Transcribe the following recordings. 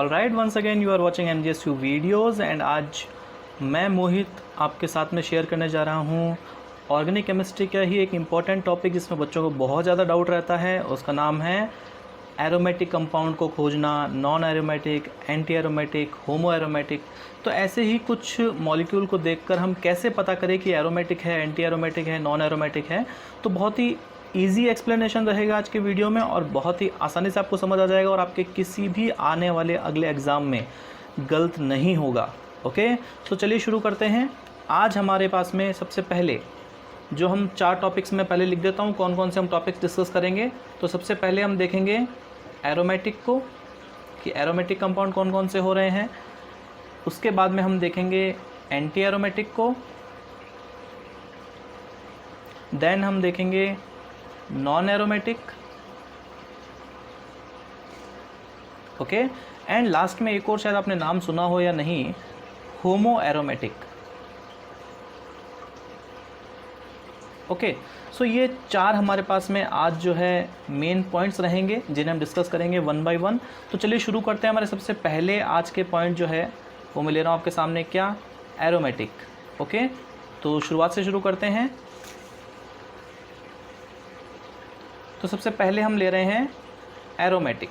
All right, once again you are watching MGSU videos and आज मैं मोहित आपके साथ में शेयर करने जा रहा हूँ ऑर्गेनिक केमिस्ट्री का ही एक इम्पॉर्टेंट टॉपिक जिसमें बच्चों को बहुत ज़्यादा डाउट रहता है। उसका नाम है एरोमेटिक कंपाउंड को खोजना, नॉन एरोमेटिक, एंटी एरोमेटिक, होमो एरोमेटिक। तो ऐसे ही कुछ मॉलिक्यूल को देखकर हम कैसे पता करें कि एरोमेटिक है, एंटी एरोमेटिक है, नॉन एरोमेटिक है। तो बहुत ही ईजी एक्सप्लेनेशन रहेगा आज के वीडियो में और बहुत ही आसानी से आपको समझ आ जाएगा और आपके किसी भी आने वाले अगले एग्ज़ाम में गलत नहीं होगा। ओके, तो चलिए शुरू करते हैं। आज हमारे पास में सबसे पहले जो हम 4 टॉपिक्स में पहले लिख देता हूँ कौन कौन से हम टॉपिक्स डिस्कस करेंगे। तो सबसे पहले हम देखेंगे एरोमेटिक को कि एरोमेटिक कंपाउंड कौन कौन से हो रहे हैं। उसके बाद में हम देखेंगे एंटी एरोमेटिक को, देन हम देखेंगे non aromatic, okay, and last में एक और शायद आपने नाम सुना हो या नहीं, होमो एरोमेटिक। ओके, सो ये 4 हमारे पास में आज जो है मेन पॉइंट्स रहेंगे जिन्हें हम डिस्कस करेंगे वन बाय वन। तो चलिए शुरू करते हैं। हमारे सबसे पहले आज के पॉइंट जो है वो मैं ले रहा हूँ आपके सामने, क्या, एरोमेटिक। ओके, तो शुरुआत से शुरू करते हैं। तो सबसे पहले हम ले रहे हैं एरोमेटिक।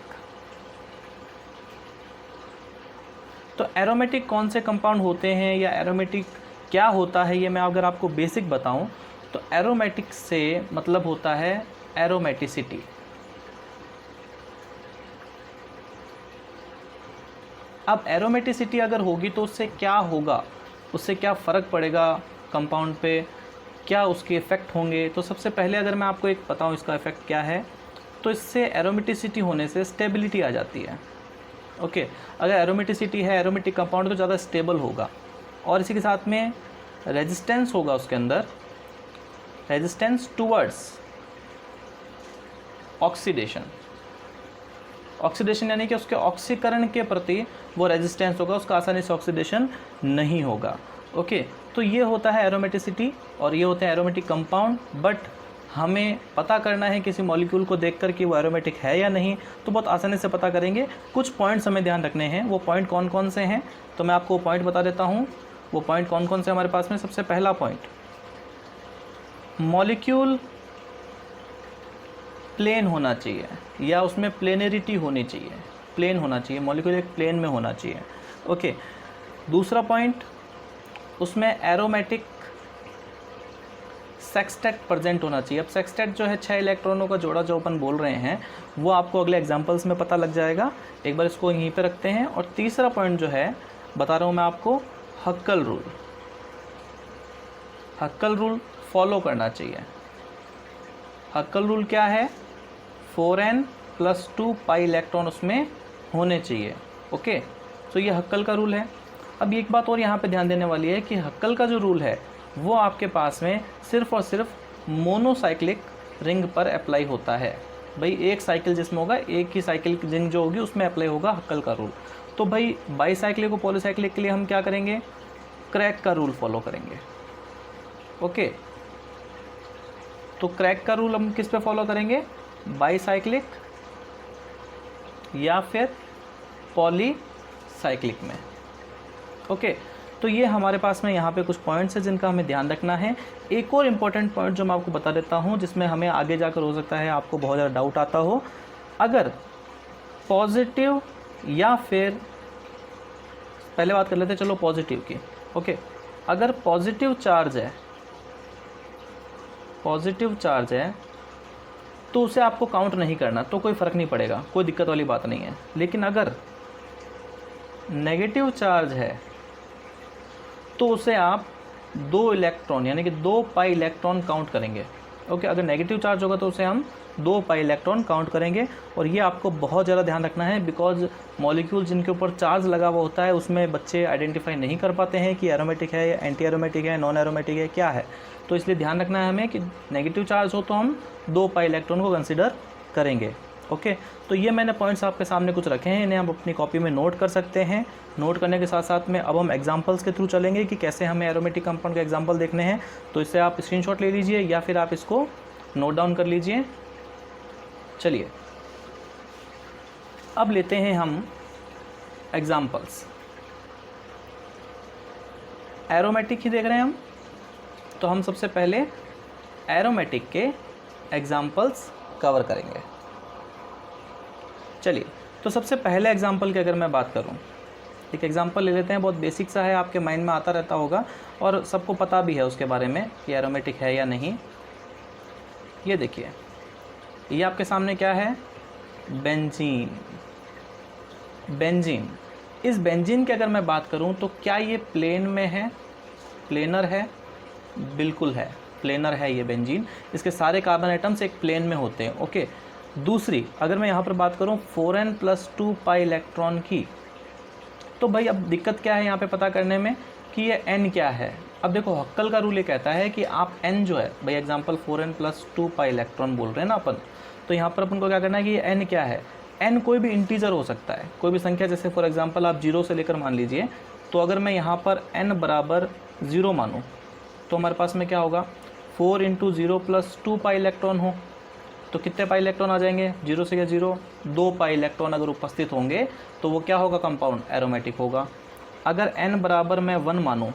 तो एरोमेटिक कौन से कंपाउंड होते हैं या एरोमेटिक क्या होता है, ये मैं अगर आपको बेसिक बताऊं तो एरोमेटिक से मतलब होता है एरोमेटिसिटी। अब एरोमेटिसिटी अगर होगी तो उससे क्या होगा, उससे क्या फ़र्क पड़ेगा कंपाउंड पे, क्या उसके इफ़ेक्ट होंगे। तो सबसे पहले अगर मैं आपको एक बताऊं इसका इफ़ेक्ट क्या है, तो इससे एरोमेटिसिटी होने से स्टेबिलिटी आ जाती है। ओके, अगर एरोमेटिसिटी है, एरोमेटिक कंपाउंड तो ज़्यादा स्टेबल होगा और इसी के साथ में रेजिस्टेंस होगा उसके अंदर, रेजिस्टेंस टूवर्ड्स ऑक्सीडेशन। ऑक्सीडेशन यानी कि उसके ऑक्सीकरण के प्रति वो रेजिस्टेंस होगा, उसका आसानी से ऑक्सीडेशन नहीं होगा। ओके, तो ये होता है एरोमेटिसिटी और ये होते हैं एरोमेटिक कंपाउंड। बट हमें पता करना है किसी मॉलिक्यूल को देखकर कि वो एरोमेटिक है या नहीं, तो बहुत आसानी से पता करेंगे। कुछ पॉइंट्स हमें ध्यान रखने हैं। वो पॉइंट कौन कौन से हैं, तो मैं आपको पॉइंट बता देता हूँ। वो पॉइंट कौन कौन से हमारे पास में, सबसे पहला पॉइंट, मॉलिक्यूल प्लेन होना चाहिए या उसमें प्लेनरिटी होनी चाहिए, प्लेन होना चाहिए, मॉलिक्यूल एक प्लेन में होना चाहिए। ओके, दूसरा पॉइंट, उसमें एरोमेटिक सेक्सटेट प्रेजेंट होना चाहिए। अब सेक्सटेट जो है 6 इलेक्ट्रॉनों का जोड़ा जो अपन बोल रहे हैं वो आपको अगले एग्जांपल्स में पता लग जाएगा। एक बार इसको यहीं पे रखते हैं। और तीसरा पॉइंट जो है बता रहा हूँ मैं आपको, हक्कल रूल। हक्कल रूल फॉलो करना चाहिए। हक्कल रूल क्या है, 4n + 2 पाई इलेक्ट्रॉन उसमें होने चाहिए। ओके, तो ये हक्कल का रूल है। अब एक बात और यहाँ पे ध्यान देने वाली है कि हक्कल का जो रूल है वो आपके पास में सिर्फ और सिर्फ मोनोसाइक्लिक रिंग पर अप्लाई होता है। भाई एक साइकिल जिसमें होगा, एक ही साइकिल रिंग जो होगी उसमें अप्लाई होगा हक्कल का रूल। तो भाई बाईसाइक्लिक और पॉलीसाइक्लिक के लिए हम क्या करेंगे, क्रैक का रूल फॉलो करेंगे। ओके, तो क्रैक का रूल हम किस पे फॉलो करेंगे, बाईसाइक्लिक या फिर पॉलीसाइक्लिक में। ओके, तो ये हमारे पास में यहाँ पे कुछ पॉइंट्स हैं जिनका हमें ध्यान रखना है। एक और इम्पॉर्टेंट पॉइंट जो मैं आपको बता देता हूँ जिसमें हमें आगे जाकर हो सकता है आपको बहुत ज़्यादा डाउट आता हो, अगर पॉजिटिव या फिर, पहले बात कर लेते हैं चलो पॉजिटिव की। ओके, अगर पॉजिटिव चार्ज है, पॉजिटिव चार्ज है तो उसे आपको काउंट नहीं करना, तो कोई फ़र्क नहीं पड़ेगा, कोई दिक्कत वाली बात नहीं है। लेकिन अगर नेगेटिव चार्ज है तो उसे आप 2 इलेक्ट्रॉन यानी कि 2 पाई इलेक्ट्रॉन काउंट करेंगे। ओके, अगर नेगेटिव चार्ज होगा तो उसे हम 2 पाई इलेक्ट्रॉन काउंट करेंगे। और ये आपको बहुत ज़्यादा ध्यान रखना है बिकॉज मॉलिक्यूल जिनके ऊपर चार्ज लगा हुआ होता है उसमें बच्चे आइडेंटिफाई नहीं कर पाते हैं कि एरोमेटिक है, एंटी एरोमेटिक है, नॉन एरोमेटिक है, क्या है। तो इसलिए ध्यान रखना है हमें कि नेगेटिव चार्ज हो तो हम 2 पाई इलेक्ट्रॉन को कंसिडर करेंगे। ओके, तो ये मैंने पॉइंट्स आपके सामने कुछ रखे हैं, इन्हें हम अपनी कॉपी में नोट कर सकते हैं। नोट करने के साथ साथ में अब हम एग्जांपल्स के थ्रू चलेंगे कि कैसे हमें एरोमेटिक कंपाउंड के एग्जांपल देखने हैं। तो इससे आप स्क्रीनशॉट ले लीजिए या फिर आप इसको नोट डाउन कर लीजिए। चलिए अब लेते हैं हम एग्जाम्पल्स, एरोमेटिक ही देख रहे हैं हम, तो हम सबसे पहले एरोमेटिक के एग्जाम्पल्स कवर करेंगे। चलिए, तो सबसे पहले एग्जाम्पल की अगर मैं बात करूं, एक एग्जाम्पल ले लेते हैं, बहुत बेसिक सा है, आपके माइंड में आता रहता होगा और सबको पता भी है उसके बारे में कि एरोमेटिक है या नहीं। ये देखिए, ये आपके सामने क्या है, बेंजीन। बेंजीन, इस बेंजीन की अगर मैं बात करूं तो क्या ये प्लेन में है, प्लेनर है? बिल्कुल है, प्लेनर है ये बेंजीन। इसके सारे कार्बन एटम्स एक प्लेन में होते हैं। ओके, दूसरी अगर मैं यहाँ पर बात करूँ 4n+2 पाई इलेक्ट्रॉन की, तो भाई अब दिक्कत क्या है यहाँ पे पता करने में कि ये n क्या है। अब देखो, हक्कल का रूल ये कहता है कि आप n जो है, भाई एग्जांपल 4n+2 पाई इलेक्ट्रॉन बोल रहे हैं ना अपन, तो यहाँ पर अपन को क्या करना है कि ये n क्या है। n कोई भी इंटीजर हो सकता है, कोई भी संख्या, जैसे फॉर एग्जांपल आप 0 से लेकर मान लीजिए, तो अगर मैं यहाँ पर n बराबर 0 मानूँ तो हमारे पास में क्या होगा, 4 × 0+2 पाई इलेक्ट्रॉन हो तो कितने पाई इलेक्ट्रॉन आ जाएंगे, 0 से क्या 0, 2 पाई इलेक्ट्रॉन अगर उपस्थित होंगे तो वो क्या होगा, कंपाउंड एरोमेटिक होगा। अगर n बराबर मैं 1 मानूँ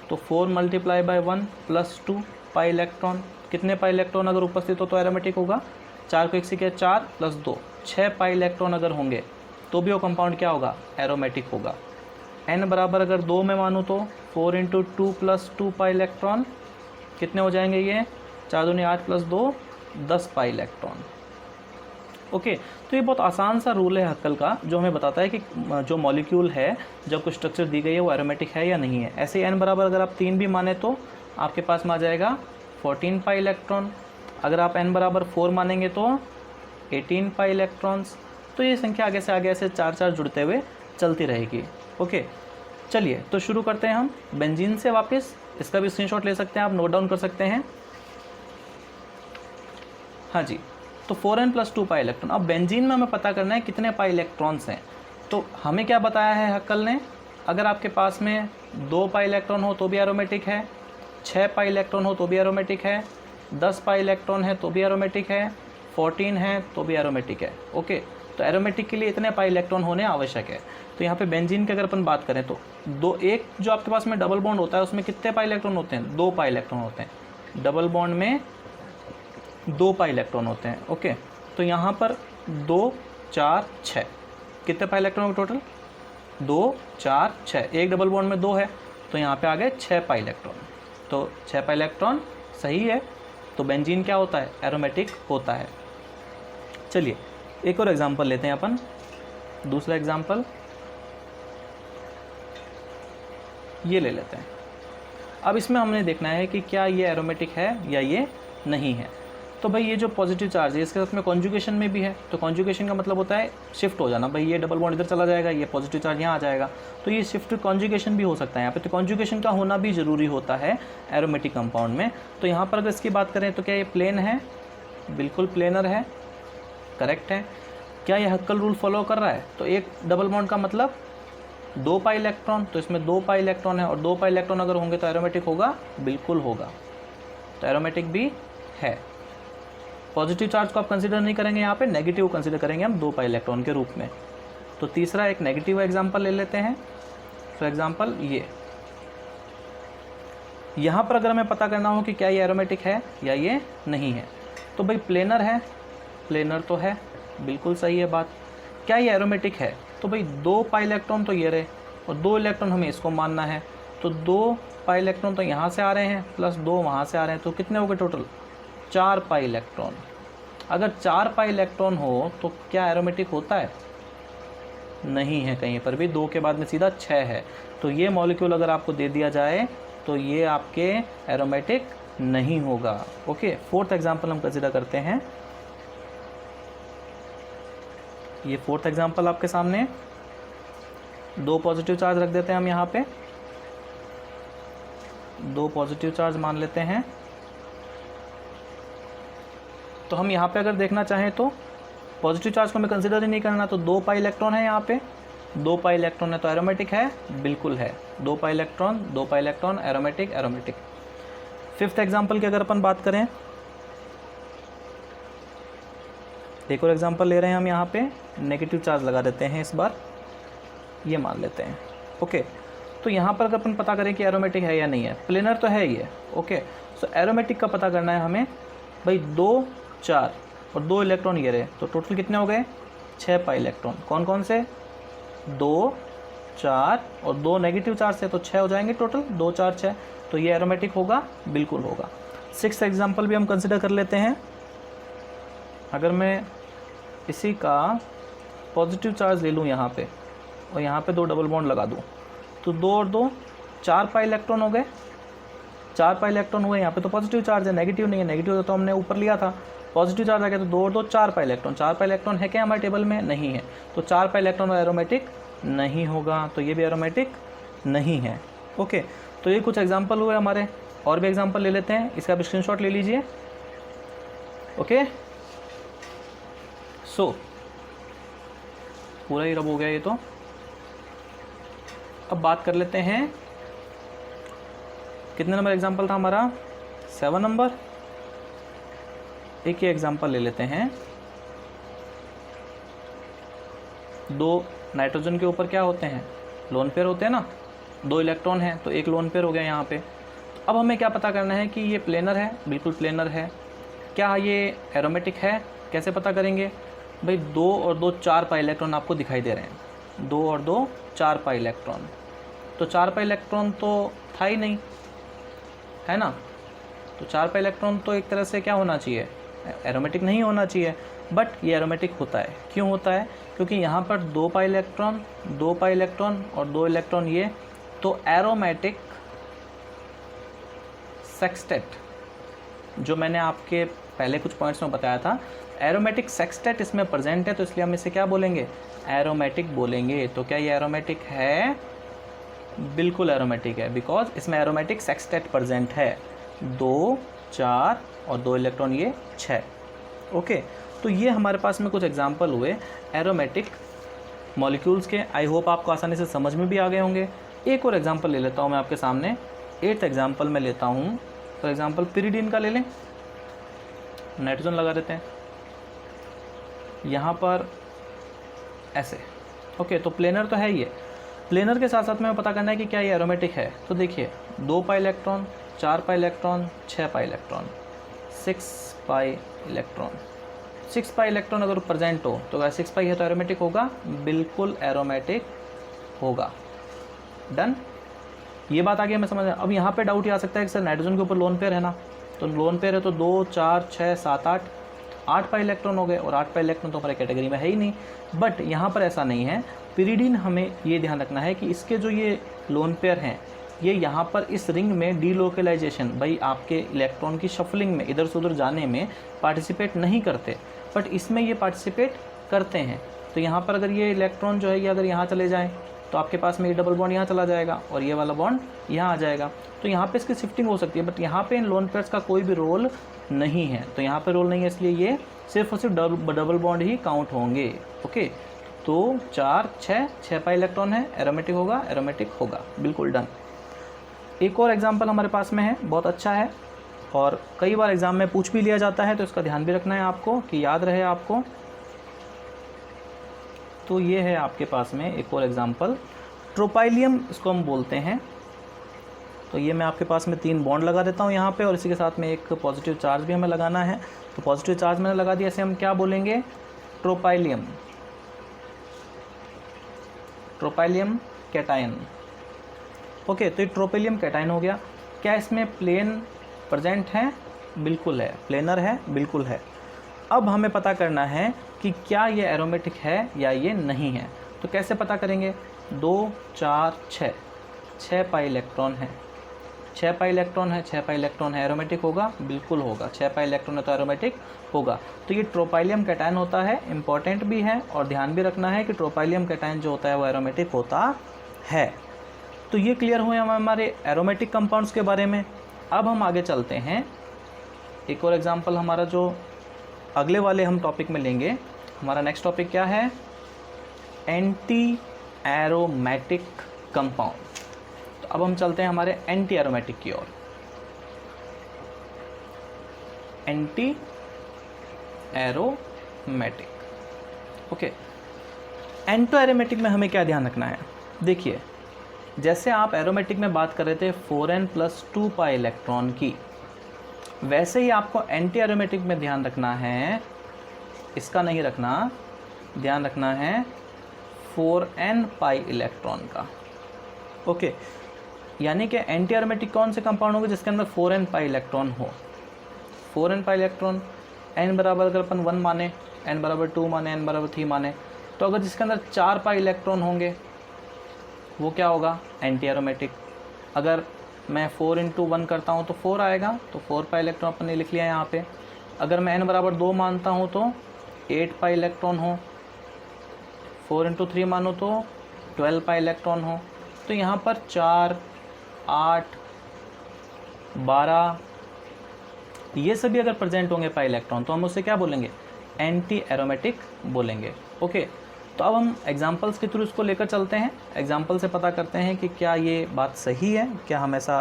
तो 4 × 1 + 2 पाई इलेक्ट्रॉन, कितने पाई इलेक्ट्रॉन अगर उपस्थित हो तो एरोमेटिक होगा, 4 को 1 से क्या 4 + 2, 6 पाई इलेक्ट्रॉन अगर होंगे तो भी वो कंपाउंड क्या होगा, एरोमेटिक होगा। n बराबर अगर 2 में मानूँ तो 4 × 2 + 2 पाई इलेक्ट्रॉन, कितने हो जाएंगे ये, 4 दूनी 8 + 2 10 पाई इलेक्ट्रॉन। ओके, तो ये बहुत आसान सा रूल है हक्कल का, जो हमें बताता है कि जो मॉलिक्यूल है, जब कुछ स्ट्रक्चर दी गई है वो एरोमेटिक है या नहीं है। ऐसे n बराबर अगर आप 3 भी माने तो आपके पास में आ जाएगा 14 पाई इलेक्ट्रॉन। अगर आप n बराबर 4 मानेंगे तो 18 पाई इलेक्ट्रॉन्स। तो ये संख्या आगे से आगे ऐसे 4 जुड़ते हुए चलती रहेगी। ओके, चलिए तो शुरू करते हैं हम बेंजीन से वापस। इसका भी स्क्रीनशॉट ले सकते हैं आप, नोट डाउन कर सकते हैं। हाँ जी, तो 4n+2 पाई इलेक्ट्रॉन। अब बेंजीन में हमें पता करना है कितने पाई इलेक्ट्रॉन्स हैं। तो हमें क्या बताया है हक्कल ने, अगर आपके पास में 2 पाई इलेक्ट्रॉन हो तो भी एरोमेटिक है, 6 पाई इलेक्ट्रॉन हो तो भी एरोमेटिक है, 10 पाई इलेक्ट्रॉन है तो भी एरोमेटिक है, 14 है तो भी एरोमेटिक है। ओके, तो एरोमेटिक के लिए इतने पाई इलेक्ट्रॉन होने आवश्यक है। तो यहाँ पे बेंजीन की अगर अपन बात करें तो एक जो आपके पास में डबल बॉन्ड होता है उसमें कितने पाई इलेक्ट्रॉन होते हैं, 2 पाई इलेक्ट्रॉन होते हैं। डबल बॉन्ड में 2 पाई इलेक्ट्रॉन होते हैं। ओके, तो यहाँ पर 2 4 6 कितने पाई इलेक्ट्रॉन टोटल, 2 4 6, एक डबल बॉन्ड में 2 है तो यहाँ पे आ गए 6 पाई इलेक्ट्रॉन। तो 6 पाई इलेक्ट्रॉन सही है, तो बेंजीन क्या होता है, एरोमेटिक होता है। चलिए एक और एग्जांपल लेते हैं अपन, दूसरा एग्जांपल ये ले लेते हैं। अब इसमें हमने देखना है कि क्या ये एरोमेटिक है या ये नहीं है। तो भाई ये जो पॉजिटिव चार्ज है इसके साथ में कॉन्जुगेशन में भी है, तो कॉन्जुगेशन का मतलब होता है शिफ्ट हो जाना। भाई ये डबल बॉन्ड इधर चला जाएगा, ये पॉजिटिव चार्ज यहाँ आ जाएगा, तो ये शिफ्ट कॉन्जुगेशन भी हो सकता है यहाँ पे। तो कॉन्जुगेशन का होना भी ज़रूरी होता है एरोमेटिक कंपाउंड में। तो यहाँ पर अगर इसकी बात करें तो क्या ये प्लेन है, बिल्कुल प्लेनर है, करेक्ट है। क्या ये हक्कल रूल फॉलो कर रहा है, तो एक डबल बॉन्ड का मतलब 2 पाई इलेक्ट्रॉन, तो इसमें 2 पाई इलेक्ट्रॉन है और 2 पाई इलेक्ट्रॉन अगर होंगे तो एरोमेटिक होगा, बिल्कुल होगा, तो एरोमेटिक भी है। पॉजिटिव चार्ज को आप कंसीडर नहीं करेंगे, यहाँ पे नेगेटिव कंसीडर करेंगे हम 2 पाई इलेक्ट्रॉन के रूप में। तो तीसरा एक नेगेटिव एग्जांपल ले लेते हैं। फॉर एग्जांपल ये यहाँ पर अगर हमें पता करना हो कि क्या ये एरोमेटिक है या ये नहीं है, तो भाई प्लेनर है, प्लेनर तो है, बिल्कुल सही है बात। क्या ये एरोमेटिक है, तो भाई 2 पाई इलेक्ट्रॉन तो ये रहे और 2 इलेक्ट्रॉन हमें इसको मानना है, तो 2 पाई इलेक्ट्रॉन तो यहाँ से आ रहे हैं प्लस 2 वहाँ से आ रहे हैं, तो कितने हो गए टोटल, 4 पाई इलेक्ट्रॉन। अगर 4 पाई इलेक्ट्रॉन हो तो क्या एरोमेटिक होता है, नहीं है कहीं पर भी, 2 के बाद में सीधा 6 है। तो ये मॉलिक्यूल अगर आपको दे दिया जाए तो ये आपके एरोमेटिक नहीं होगा। ओके, फोर्थ एग्जांपल हम कंसीडर करते हैं। ये फोर्थ एग्जांपल आपके सामने, 2 पॉजिटिव चार्ज रख देते हैं हम यहाँ पे, 2 पॉजिटिव चार्ज मान लेते हैं। तो हम यहाँ पे अगर देखना चाहें तो पॉजिटिव चार्ज को हमें कंसीडर ही नहीं करना, तो 2 पाई इलेक्ट्रॉन है यहाँ पे, 2 पाई इलेक्ट्रॉन है तो एरोमेटिक है, बिल्कुल है, 2 pi electron 2 pi electron aromatic aromatic. Fifth example की अगर अपन बात करें, एक और एग्जांपल ले रहे हैं हम यहाँ पे, नेगेटिव चार्ज लगा देते हैं इस बार। ये मान लेते हैं। ओके, तो यहाँ पर अगर अपन पता करें कि एरोमेटिक है या नहीं है, प्लेनर तो है ही है। ओके, सो एरोमेटिक का पता करना है हमें भाई, 2 4 और 2 इलेक्ट्रॉन ये रहे, तो टोटल कितने हो गए 6 पाई इलेक्ट्रॉन। कौन कौन से, 2 4 और 2 नेगेटिव चार्ज से, तो 6 हो जाएंगे टोटल, 2 4 6। तो ये एरोमेटिक होगा, बिल्कुल होगा। 6th एग्जाम्पल भी हम कंसिडर कर लेते हैं। अगर मैं इसी का पॉजिटिव चार्ज ले लूँ यहाँ पे और यहाँ पे 2 डबल बॉन्ड लगा दूँ, तो 2 और 2 4 पाई इलेक्ट्रॉन हो गए, 4 पाई इलेक्ट्रॉन हुए। यहाँ पे तो पॉजिटिव चार्ज है, नेगेटिव नहीं है, नेगेटिव तो हमने ऊपर लिया था, पॉजिटिव चार्ज आ गया, तो 2 और 2 4 पाई इलेक्ट्रॉन। 4 पाई इलेक्ट्रॉन है क्या हमारे टेबल में, नहीं है, तो 4 पाई इलेक्ट्रॉन एरोमेटिक नहीं होगा, तो ये भी एरोमेटिक नहीं है। ओके, तो ये कुछ एग्जाम्पल हुए हमारे, और भी एग्जाम्पल ले लेते हैं, इसका भी स्क्रीनशॉट ले लीजिए। ओके, सो पूरा ही रब हो गया ये तो। अब बात कर लेते हैं, कितने नंबर एग्जाम्पल था हमारा, 7 नंबर। एक ही एग्जाम्पल ले लेते हैं। 2 नाइट्रोजन के ऊपर क्या होते हैं, लोन पेयर होते हैं ना, 2 इलेक्ट्रॉन हैं, तो एक लोन पेयर हो गया यहाँ पे। अब हमें क्या पता करना है कि ये प्लेनर है, बिल्कुल प्लेनर है। क्या ये एरोमेटिक है, कैसे पता करेंगे भाई, 2 और 2 4 पाई इलेक्ट्रॉन आपको दिखाई दे रहे हैं, 2 और 2 4 पाई इलेक्ट्रॉन, तो 4 पाई इलेक्ट्रॉन तो था ही नहीं, है ना, तो 4 पाई इलेक्ट्रॉन तो एक तरह से क्या होना चाहिए, एरोमेटिक नहीं होना चाहिए, बट ये एरोमेटिक होता है। क्यों होता है, क्योंकि यहाँ पर 2 पाई इलेक्ट्रॉन, 2 पाई इलेक्ट्रॉन और 2 इलेक्ट्रॉन ये, तो एरोमेटिक सेक्सटेट, जो मैंने आपके पहले कुछ पॉइंट्स में बताया था, एरोमेटिक सेक्सटेट इसमें प्रेजेंट है, तो इसलिए हम इसे क्या बोलेंगे, एरोमेटिक बोलेंगे। तो क्या ये एरोमेटिक है, बिल्कुल एरोमेटिक है, बिकॉज इसमें एरोमेटिक सेक्सटेट प्रेजेंट है, 2 4 और 2 इलेक्ट्रॉन ये 6। ओके, तो ये हमारे पास में कुछ एग्जाम्पल हुए एरोमेटिक मॉलिक्यूल्स के। आई होप आपको आसानी से समझ में भी आ गए होंगे। एक और एग्जाम्पल ले लेता हूँ मैं आपके सामने, 8th एग्जाम्पल में लेता हूँ। फॉर एग्जाम्पल पिरिडीन का ले लें, नाइट्रोजन लगा देते हैं यहाँ पर ऐसे। ओके, तो प्लेनर तो है ही है, प्लेनर के साथ साथ में पता करना है कि क्या ये एरोमेटिक है। तो देखिए, 2 pi electron, 4 pi electron, 6 pi electron, 6 pi electron. 6 pi electron अगर प्रेजेंट हो तो अगर 6 पाई है तो एरोमेटिक होगा, बिल्कुल एरोमेटिक होगा। डन, ये बात आगे हमें समझ में। अब यहाँ पे डाउट ये आ सकता है कि सर नाइट्रोजन के ऊपर लोन पेयर है ना, तो लोन पेयर है तो 2 4 6 7 8 पाई इलेक्ट्रॉन हो गए, और 8 पाई इलेक्ट्रॉन तो हमारे कैटेगरी में है ही नहीं। बट यहाँ पर ऐसा नहीं है, पिरिडीन हमें ये ध्यान रखना है कि इसके जो ये लोन पेयर हैं, ये यहाँ पर इस रिंग में डीलोकलाइजेशन, भाई आपके इलेक्ट्रॉन की शफलिंग में, इधर से उधर जाने में पार्टिसिपेट नहीं करते, बट इसमें ये पार्टिसिपेट करते हैं। तो यहाँ पर अगर ये इलेक्ट्रॉन जो है ये अगर यहाँ चले जाएँ तो आपके पास में ये डबल बॉन्ड यहाँ चला जाएगा और ये वाला बॉन्ड यहाँ आ जाएगा, तो यहाँ पे इसकी शिफ्टिंग हो सकती है, बट यहाँ पे इन लोन पेयर्स का कोई भी रोल नहीं है। तो यहाँ पे रोल नहीं है, इसलिए ये सिर्फ और सिर्फ डबल बॉन्ड ही काउंट होंगे। ओके, तो 4 6 पाई इलेक्ट्रॉन है, एरोमेटिक होगा, एरोमेटिक होगा, बिल्कुल डन। एक और एग्जाम्पल हमारे पास में है, बहुत अच्छा है और कई बार एग्जाम में पूछ भी लिया जाता है, तो इसका ध्यान भी रखना है आपको कि याद रहे आपको। तो ये है आपके पास में एक और एग्जाम्पल, ट्रोपाइलियम इसको हम बोलते हैं। तो ये मैं आपके पास में 3 बॉन्ड लगा देता हूँ यहाँ पे, और इसी के साथ में एक पॉजिटिव चार्ज भी हमें लगाना है। तो पॉजिटिव चार्ज मैंने लगा दिया, इसे हम क्या बोलेंगे, ट्रोपाइलियम, ट्रोपाइलियम कैटायन। ओके, तो ये ट्रोपाइलियम कैटायन हो गया। क्या इसमें प्लेन प्रेजेंट है, बिल्कुल है, प्लेनर है, बिल्कुल है। अब हमें पता करना है कि क्या ये एरोमेटिक है या ये नहीं है। तो कैसे पता करेंगे, 2 4 6 पाई इलेक्ट्रॉन है, 6 पाई इलेक्ट्रॉन है, 6 पाई इलेक्ट्रॉन है, एरोमेटिक होगा, बिल्कुल होगा, 6 पाई इलेक्ट्रॉन है तो एरोमेटिक होगा। तो ये ट्रोपाइलियम कैटायन होता है, इंपॉर्टेंट भी है और ध्यान भी रखना है कि ट्रोपाइलियम कैटायन जो होता है वो एरोमेटिक होता है। तो ये क्लियर हुए हमारे एरोमेटिक कंपाउंड्स के बारे में। अब हम आगे चलते हैं, एक और एग्जाम्पल हमारा जो अगले वाले हम टॉपिक में लेंगे। हमारा नेक्स्ट टॉपिक क्या है, एंटी एरोमेटिक कंपाउंड। तो अब हम चलते हैं हमारे एंटी एरोमेटिक की ओर। Anti aromatic, okay. Anti aromatic में हमें क्या ध्यान रखना है, देखिए, जैसे आप एरोमेटिक में बात कर रहे थे 4n+2 पाई इलेक्ट्रॉन की, वैसे ही आपको एंटी एरोमेटिक में ध्यान रखना है, इसका नहीं रखना, ध्यान रखना है 4n पाई इलेक्ट्रॉन का। ओके, यानी कि एंटी एरोमेटिक कौन से कंपाउंड होंगे जिसके अंदर 4n पाई इलेक्ट्रॉन हो। 4n पाई इलेक्ट्रॉन, n बराबर अगर अपन 1 माने, n बराबर 2 माने, n बराबर 3 माने, तो अगर जिसके अंदर 4 पाई इलेक्ट्रॉन होंगे वो क्या होगा, एंटी एरोमेटिक। अगर मैं 4 × 1 करता हूँ तो 4 आएगा, तो 4 पाई इलेक्ट्रॉन अपन ने लिख लिया यहाँ पे। अगर मैं n बराबर 2 मानता हूँ तो 8 पाई इलेक्ट्रॉन हो, 4 × 3 मानो तो 12 पाई इलेक्ट्रॉन हो। तो यहाँ पर 4, 8, 12 ये सभी अगर प्रेजेंट होंगे पाई इलेक्ट्रॉन तो हम उससे क्या बोलेंगे, एंटी एरोमेटिक बोलेंगे। ओके, तो अब हम एग्जांपल्स के थ्रू इसको लेकर चलते हैं, एग्जांपल से पता करते हैं कि क्या ये बात सही है, क्या हम ऐसा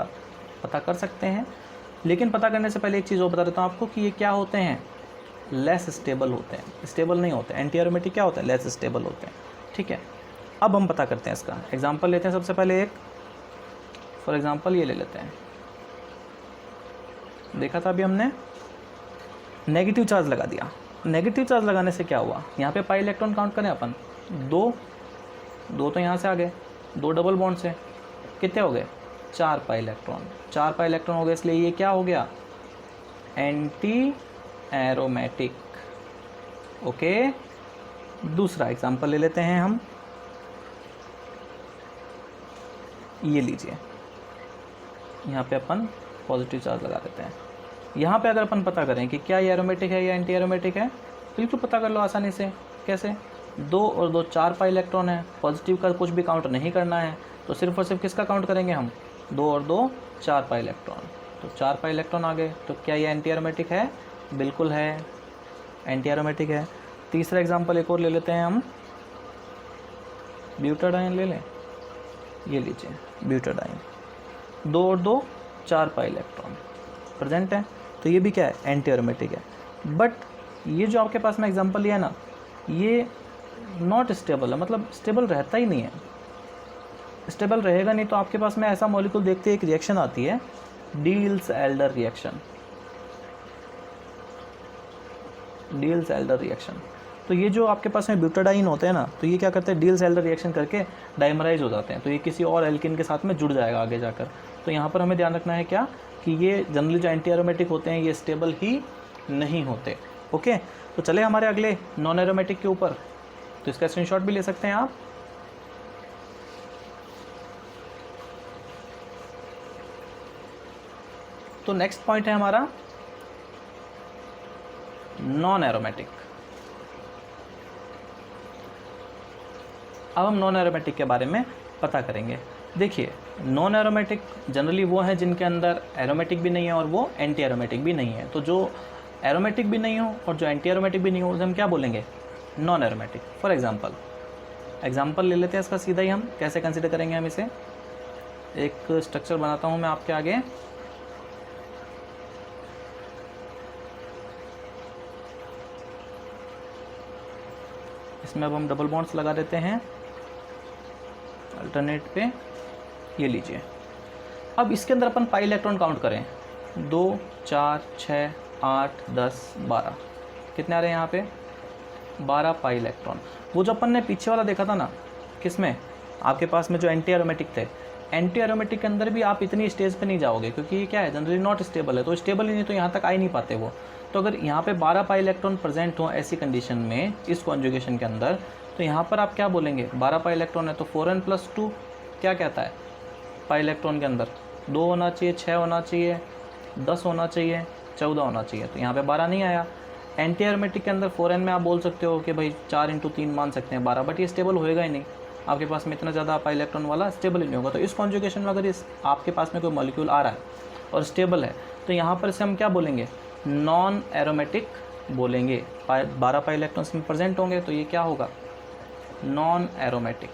पता कर सकते हैं। लेकिन पता करने से पहले एक चीज़ और बता देता हूँ आपको कि ये क्या होते हैं, लेस स्टेबल होते हैं, स्टेबल नहीं होते। एंटी एरोमेटिक क्या होते हैं, लेस स्टेबल होते हैं। ठीक है, अब हम पता करते हैं इसका एग्जाम्पल लेते हैं। सबसे पहले एक फॉर एग्जाम्पल ये ले लेते हैं, देखा था अभी हमने, नेगेटिव चार्ज लगा दिया। नेगेटिव चार्ज लगाने से क्या हुआ, यहाँ पे पाई इलेक्ट्रॉन काउंट करें अपन, 2 तो यहाँ से आ गए, 2 डबल बॉन्ड से कितने हो गए, 4 पाई इलेक्ट्रॉन। 4 पाई इलेक्ट्रॉन हो गए, इसलिए ये क्या हो गया, एंटी एरोमेटिक। ओके, दूसरा एग्जांपल ले लेते हैं हम, ये लीजिए, यहाँ पे अपन पॉजिटिव चार्ज लगा देते हैं। यहाँ पे अगर अपन पता करें कि क्या ये एरोमेटिक है या एंटी एरोमेटिक है, बिल्कुल पता कर लो आसानी से। कैसे, 2 और 2 4 पाई इलेक्ट्रॉन है, पॉजिटिव का कुछ भी काउंट नहीं करना है, तो सिर्फ और सिर्फ किसका काउंट करेंगे हम, 2 और 2 4 पाई इलेक्ट्रॉन। तो 4 पाई इलेक्ट्रॉन आ गए, तो क्या ये एंटी एरोमेटिक है, बिल्कुल है, एंटी एरोमेटिक है। तीसरा एग्जाम्पल एक और ले लेते हैं हम, ब्यूटाडाइन ले लें, ये लीजिए ब्यूटाडाइन, 2 और 2 4 पाई इलेक्ट्रॉन प्रेजेंट है, तो ये भी क्या है, एंटी एरोमेटिक है। बट ये जो आपके पास में एग्जांपल लिया है ना, ये नॉट स्टेबल है, मतलब स्टेबल रहता ही नहीं है। स्टेबल रहेगा नहीं तो आपके पास में ऐसा मॉलिक्यूल देखते एक रिएक्शन आती है, डील्स-एल्डर रिएक्शन। डील्स-एल्डर रिएक्शन, तो ये जो आपके पास में ब्यूटाडाइन होते हैं ना, तो ये क्या करते हैं, डील्स-एल्डर रिएक्शन करके डाइमराइज हो जाते हैं, तो ये किसी और एल्किन के साथ में जुड़ जाएगा आगे जाकर। तो यहाँ पर हमें ध्यान रखना है क्या, कि ये जनरली जो एंटी एरोमेटिक होते हैं ये स्टेबल ही नहीं होते। ओके, तो चले हमारे अगले नॉन एरोमेटिक के ऊपर, तो इसका स्क्रीनशॉट भी ले सकते हैं आप। तो नेक्स्ट पॉइंट है हमारा नॉन एरोमेटिक। अब हम नॉन एरोमेटिक के बारे में पता करेंगे। देखिए, नॉन एरोमेटिक जनरली वो हैं जिनके अंदर एरोमेटिक भी नहीं है और वो एंटी एरोमेटिक भी नहीं है। तो जो एरोमेटिक भी नहीं हो और जो एंटी एरोमेटिक भी नहीं हो उसे हम क्या बोलेंगे, नॉन एरोमेटिक। फॉर एग्जांपल ले लेते हैं इसका सीधा ही, हम कैसे कंसिडर करेंगे। हम इसे एक स्ट्रक्चर बनाता हूँ मैं आपके आगे, इसमें अब हम डबल बॉन्ड्स लगा देते हैं अल्टरनेट पे, ये लीजिए। अब इसके अंदर अपन पाई इलेक्ट्रॉन काउंट करें, 2 4 6 8 10 12, कितने आ रहे हैं यहाँ पे, 12 पाई इलेक्ट्रॉन। वो जो अपन ने पीछे वाला देखा था ना, किसमें, आपके पास में जो एंटी एरोमेटिक थे, एंटी एरोमेटिक के अंदर भी आप इतनी स्टेज पे नहीं जाओगे, क्योंकि ये क्या है, जनरली नॉट स्टेबल है, तो स्टेबल ही नहीं तो यहाँ तक आ ही नहीं पाते वो। तो अगर यहाँ पे 12 पाई इलेक्ट्रॉन प्रेजेंट हो ऐसी कंडीशन में, इस कॉन्जुगेशन के अंदर, तो यहाँ पर आप क्या बोलेंगे, 12 पाई इलेक्ट्रॉन है तो 4n+2 क्या कहता है, पाई इलेक्ट्रॉन के अंदर 2 होना चाहिए, 6 होना चाहिए, 10 होना चाहिए, 14 होना चाहिए, तो यहाँ पे 12 नहीं आया। एंटी एरोमेटिक के अंदर 4n में आप बोल सकते हो कि भाई 4 × 3 मान सकते हैं 12, बट ये स्टेबल होएगा ही नहीं, आपके पास में इतना ज़्यादा पाई इलेक्ट्रॉन वाला स्टेबल ही नहीं होगा। तो इस कॉन्जुगेशन में अगर इस आपके पास में कोई मॉलिक्यूल आ रहा है और स्टेबल है, तो यहाँ पर इसे हम क्या बोलेंगे, नॉन एरोमेटिक बोलेंगे। 12 पाई इलेक्ट्रॉन्स में प्रेजेंट होंगे तो ये क्या होगा, नॉन एरोमेटिक।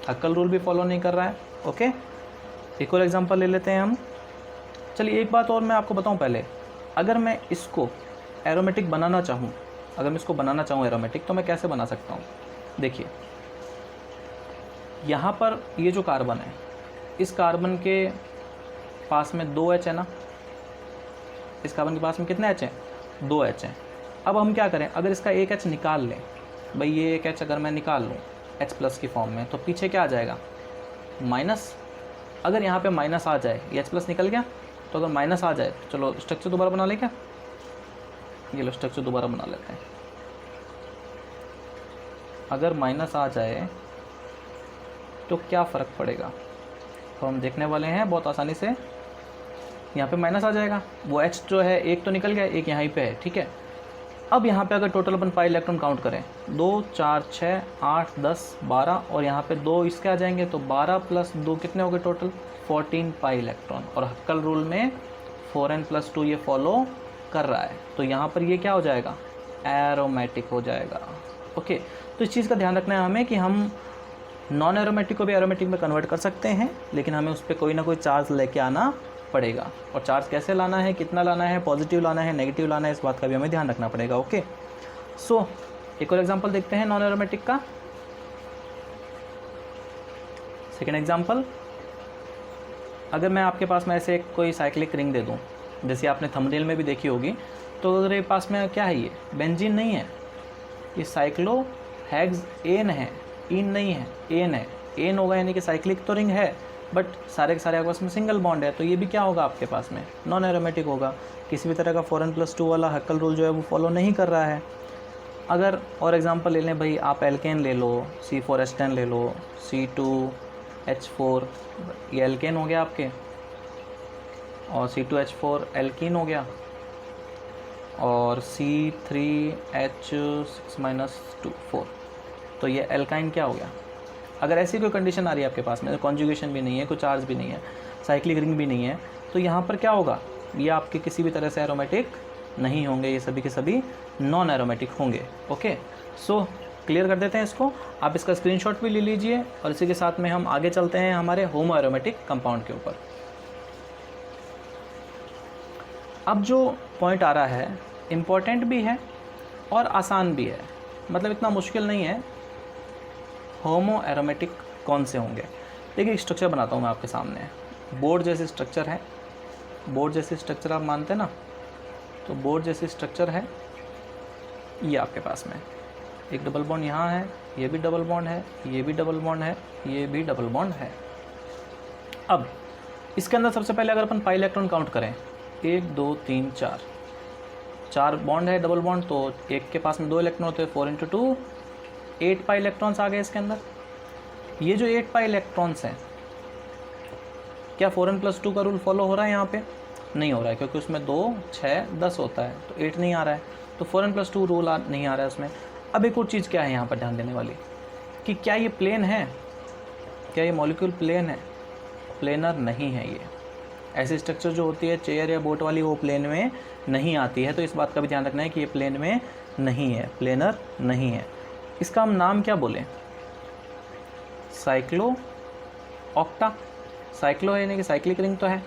हक्कल रूल भी फॉलो नहीं कर रहा है। ओके, एक और एग्जांपल ले लेते हैं हम। चलिए एक बात और मैं आपको बताऊं पहले, अगर मैं इसको एरोमेटिक बनाना चाहूँ, एरोमेटिक, तो मैं कैसे बना सकता हूँ। देखिए, यहाँ पर ये जो कार्बन है, इस कार्बन के पास में 2 H है ना, इस कार्बन के पास में कितने H हैं, 2 H हैं। अब हम क्या करें, अगर इसका एक H निकाल लें, भाई ये एक H अगर मैं निकाल लूँ H प्लस की फॉर्म में, तो पीछे क्या आ जाएगा, माइनस। अगर यहाँ पे माइनस आ जाए, ये H प्लस निकल गया, तो अगर माइनस आ जाए तो चलो स्ट्रक्चर दोबारा बना लें क्या, ये लो स्ट्रक्चर दोबारा बना लेते हैं। अगर माइनस आ जाए तो क्या फ़र्क पड़ेगा, तो हम देखने वाले हैं बहुत आसानी से। यहाँ पे माइनस आ जाएगा, वो H जो है एक तो निकल गया, एक यहाँ पे है, ठीक है। अब यहाँ पे अगर टोटल अपन पाई इलेक्ट्रॉन काउंट करें, 2 4 6 8 10 12 और यहाँ पे 2 इसके आ जाएंगे, तो 12 प्लस 2 कितने हो गए टोटल, 14 पाई इलेक्ट्रॉन। और हक्कल रूल में 4n+2 ये फॉलो कर रहा है, तो यहाँ पर ये क्या हो जाएगा, एरोमेटिक हो जाएगा। ओके, तो इस चीज़ का ध्यान रखना है हमें कि हम नॉन एरोमेटिक को भी एरोमेटिक में कन्वर्ट कर सकते हैं, लेकिन हमें उस पर कोई ना कोई चार्ज लेके आना पड़ेगा। और चार्ज कैसे लाना है, कितना लाना है, पॉजिटिव लाना है, नेगेटिव लाना है, इस बात का भी हमें ध्यान रखना पड़ेगा। ओके, सो एक और एग्जांपल देखते हैं नॉन एरोमेटिक का। सेकेंड एग्जांपल, अगर मैं आपके पास में ऐसे कोई साइक्लिक रिंग दे दूं, जैसे आपने थंबनेल में भी देखी होगी, तो अगर ये पास में क्या है, ये बेंजीन नहीं है, ये साइक्लो हेक्स एन है, इन नहीं है, एन है। एन होगा यानी कि साइक्लिक तो रिंग है, बट सारे के सारे आपस में सिंगल बॉन्ड है, तो ये भी क्या होगा आपके पास में, नॉन एरोमेटिक होगा। किसी भी तरह का 4n+2 वाला हक्कल रूल जो है वो फॉलो नहीं कर रहा है। अगर और एग्जांपल ले लें भाई, आप एल्केन ले लो, C4H10 ले लो, C2H4, ये एल्केन हो गया आपके, और C2H4 एल्कीन हो गया, और C3H6-2 तो ये एल्काइन क्या हो गया। अगर ऐसी कोई कंडीशन आ रही है आपके पास में, कॉन्जुगेशन भी नहीं है, कोई चार्ज भी नहीं है, साइक्लिक रिंग भी नहीं है, तो यहाँ पर क्या होगा, ये आपके किसी भी तरह से एरोमेटिक नहीं होंगे, ये सभी के सभी नॉन एरोमेटिक होंगे। ओके, सो क्लियर कर देते हैं इसको। आप इसका स्क्रीनशॉट भी ले लीजिए, और इसी के साथ में हम आगे चलते हैं हमारे होमो एरोमेटिक कंपाउंड के ऊपर। अब जो पॉइंट आ रहा है इम्पॉर्टेंट भी है और आसान भी है, मतलब इतना मुश्किल नहीं है। होमो एरोमेटिक कौन से होंगे, देखिए एक स्ट्रक्चर बनाता हूँ मैं आपके सामने। बोर्ड जैसी स्ट्रक्चर है, बोर्ड जैसी स्ट्रक्चर आप मानते हैं ना, तो बोर्ड जैसी स्ट्रक्चर है ये आपके पास में। एक डबल बॉन्ड यहाँ है, ये भी डबल बॉन्ड है, ये भी डबल बॉन्ड है, ये भी डबल बॉन्ड है। अब इसके अंदर सबसे पहले अगर अपन पाई इलेक्ट्रॉन काउंट करें, 1 2 3 4, 4 बॉन्ड है डबल बॉन्ड, तो एक के पास में 2 इलेक्ट्रॉन होते हैं, 4 × 2 8 पाई इलेक्ट्रॉन्स आ गए इसके अंदर। ये जो 8 पाई इलेक्ट्रॉन्स हैं, क्या 4n+2 का रूल फॉलो हो रहा है यहाँ पे, नहीं हो रहा है, क्योंकि उसमें 2 6 10 होता है, तो 8 नहीं आ रहा है, तो 4n+2 रूल नहीं आ रहा है उसमें। अब एक और चीज़ क्या है यहाँ पर ध्यान देने वाली, कि क्या ये प्लेन है, क्या ये मॉलिक्यूल प्लेन है, प्लेनर नहीं है। ये ऐसी स्ट्रक्चर जो होती है चेयर या बोट वाली, वो प्लेन में नहीं आती है, तो इस बात का भी ध्यान रखना है कि ये प्लेन में नहीं है, प्लेनर नहीं है। इसका हम नाम क्या बोलें, साइक्लो ऑक्टा। साइक्लो है यानी कि साइक्लिक रिंग तो है,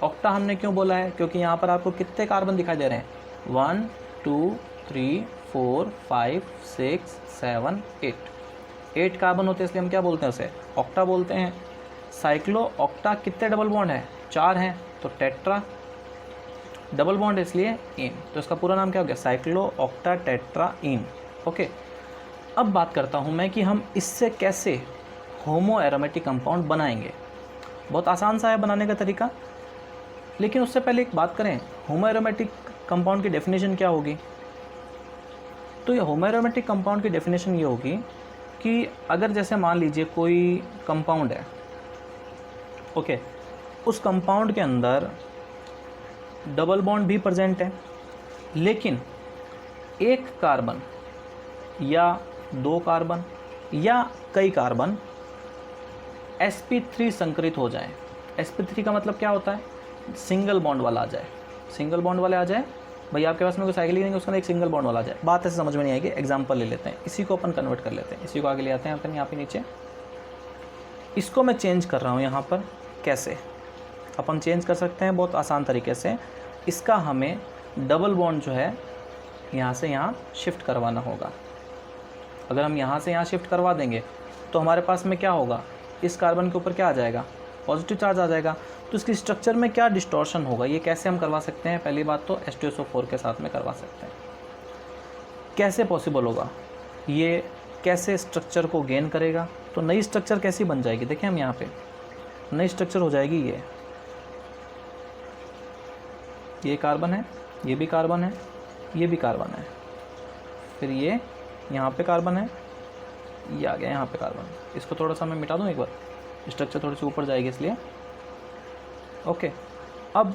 ऑक्टा हमने क्यों बोला है, क्योंकि यहाँ पर आपको कितने कार्बन दिखाई दे रहे हैं, 1 2 3 4 5 6 7 8 कार्बन होते हैं, इसलिए हम क्या बोलते हैं उसे, ऑक्टा बोलते हैं। साइक्लो ऑक्टा कितने डबल बॉन्ड है, 4 हैं, तो टेट्रा। डबल बॉन्ड इसलिए इन, तो इसका पूरा नाम क्या हो गया, साइक्लो ऑक्टा टेट्रा इन। ओके, अब बात करता हूँ मैं कि हम इससे कैसे होमो एरोमेटिक कंपाउंड बनाएंगे। बहुत आसान सा है बनाने का तरीका, लेकिन उससे पहले एक बात करें, होमो एरोमेटिक कंपाउंड की डेफिनेशन क्या होगी। तो ये होमो एरोमेटिक कंपाउंड की डेफिनेशन ये होगी कि अगर जैसे मान लीजिए कोई कंपाउंड है, ओके, उस कंपाउंड के अंदर डबल बॉन्ड भी प्रेजेंट है, लेकिन एक कार्बन या 2 कार्बन या कई कार्बन sp3 संकरित हो जाए। sp3 का मतलब क्या होता है, सिंगल बॉन्ड वाला आ जाए, सिंगल बॉन्ड वाले आ जाए। भाई आपके पास में कोई साइकिल नहीं है, उसका एक सिंगल बॉन्ड वाला आ जाए। बात ऐसे समझ में नहीं आएगी, एग्जांपल ले लेते हैं, इसी को अपन कन्वर्ट कर लेते हैं, इसी को आगे ले आते हैं अपन यहाँ पे नीचे। इसको मैं चेंज कर रहा हूँ यहाँ पर, कैसे अपन चेंज कर सकते हैं, बहुत आसान तरीके से। इसका हमें डबल बॉन्ड जो है यहाँ से यहाँ शिफ्ट करवाना होगा। अगर हम यहाँ से यहाँ शिफ्ट करवा देंगे तो हमारे पास में क्या होगा, इस कार्बन के ऊपर क्या आ जाएगा, पॉजिटिव चार्ज आ जाएगा। तो इसकी स्ट्रक्चर में क्या डिस्टॉर्शन होगा, ये कैसे हम करवा सकते हैं? पहली बात तो H2SO4 के साथ में करवा सकते हैं। कैसे पॉसिबल होगा, ये कैसे स्ट्रक्चर को गेन करेगा? तो नई स्ट्रक्चर कैसी बन जाएगी, देखें हम यहाँ पे नई स्ट्रक्चर हो जाएगी। ये कार्बन है, ये भी कार्बन है, ये भी कार्बन है, फिर ये यहाँ पे कार्बन है, ये आ गया यहाँ पे कार्बन। इसको थोड़ा सा मैं मिटा दूँ एक बार, स्ट्रक्चर थोड़ी सी ऊपर जाएगी इसलिए। ओके, अब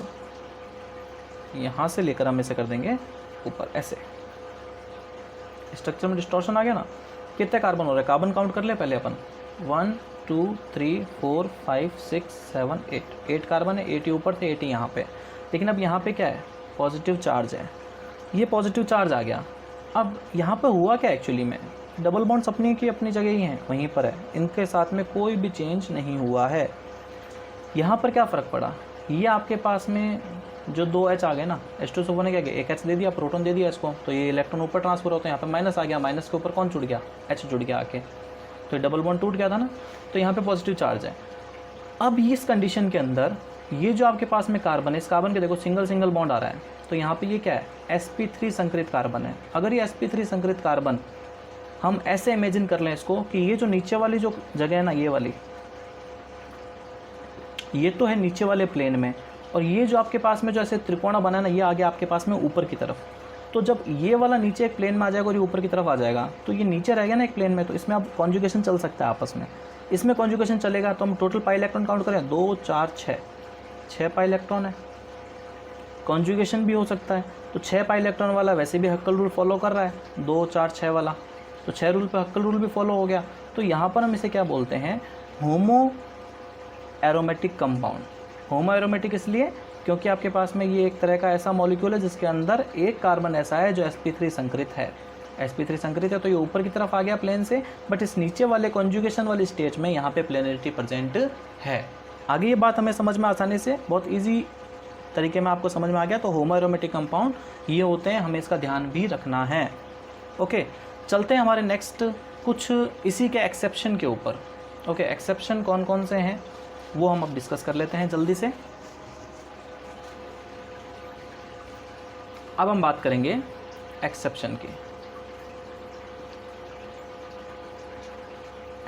यहाँ से लेकर हम इसे कर देंगे ऊपर ऐसे। स्ट्रक्चर में डिस्टॉर्शन आ गया ना। कितने कार्बन हो रहे हैं, कार्बन काउंट कर ले पहले अपन। 1 2 3 4 5 6 7 8 कार्बन है, 8 ऊपर थे, 8 यहाँ पे। लेकिन अब यहाँ पे क्या है, पॉजिटिव चार्ज है, ये पॉजिटिव चार्ज आ गया। अब यहाँ पे हुआ क्या एक्चुअली में, डबल बॉन्ड्स अपनी की अपनी जगह ही हैं, वहीं पर है, इनके साथ में कोई भी चेंज नहीं हुआ है। यहाँ पर क्या फ़र्क पड़ा, ये आपके पास में जो 2 H आ गए ना, H2SO4 ने क्या किया, एक H दे दिया, प्रोटॉन दे दिया इसको, तो ये इलेक्ट्रॉन ऊपर ट्रांसफर होते हैं। यहाँ पे माइनस आ गया, माइनस के ऊपर कौन जुड़ गया, H जुड़ गया आके, तो ये डबल बॉन्ड टूट गया था ना। तो यहाँ पे पॉजिटिव चार्ज है। अब इस कंडीशन के अंदर ये जो आपके पास में कार्बन है, इस कार्बन के देखो सिंगल सिंगल बॉन्ड आ रहा है, तो यहाँ पे ये क्या है, sp3 संकरित कार्बन है। अगर ये sp3 संकरित कार्बन हम ऐसे इमेजिन कर लें इसको कि ये जो नीचे वाली जो जगह है ना, ये वाली, ये तो है नीचे वाले प्लेन में, और ये जो आपके पास में जो ऐसे त्रिकोणा बना है ना, ये आ गया आपके पास में ऊपर की तरफ। तो जब ये वाला नीचे एक प्लेन में आ जाएगा और ये ऊपर की तरफ आ जाएगा, तो ये नीचे रहेगा ना एक प्लेन में, तो इसमें अब कॉन्जुगेशन चल सकता है आपस में। इसमें कॉन्जुगेशन चलेगा तो हम टोटल पाई इलेक्ट्रॉन काउंट करें, 2 4 6 पाई इलेक्ट्रॉन है। कॉन्जुगेशन भी हो सकता है, तो 6 पाई इलेक्ट्रॉन वाला वैसे भी हक्कल रूल फॉलो कर रहा है, 2 4 6 वाला, तो 6 रूल पे हक्कल रूल भी फॉलो हो गया। तो यहाँ पर हम इसे क्या बोलते हैं, होमो एरोमेटिक कंपाउंड। होमो एरोमेटिक इसलिए क्योंकि आपके पास में ये एक तरह का ऐसा मॉलिक्यूल है जिसके अंदर एक कार्बन ऐसा है जो sp3 संकरित है। sp3 संकरित है तो ये ऊपर की तरफ आ गया प्लेन से, बट इस नीचे वाले कॉन्जुगेशन वाली स्टेज में यहाँ पे प्लेनरिटी प्रेजेंट है। आगे ये बात हमें समझ में आसानी से बहुत ईजी तरीके में आपको समझ में आ गया। तो होमो एरोमेटिक कंपाउंड ये होते हैं, हमें इसका ध्यान भी रखना है। ओके, चलते हैं हमारे नेक्स्ट कुछ इसी के एक्सेप्शन के ऊपर। ओके, एक्सेप्शन कौन कौन से हैं वो हम अब डिस्कस कर लेते हैं जल्दी से। अब हम बात करेंगे एक्सेप्शन की।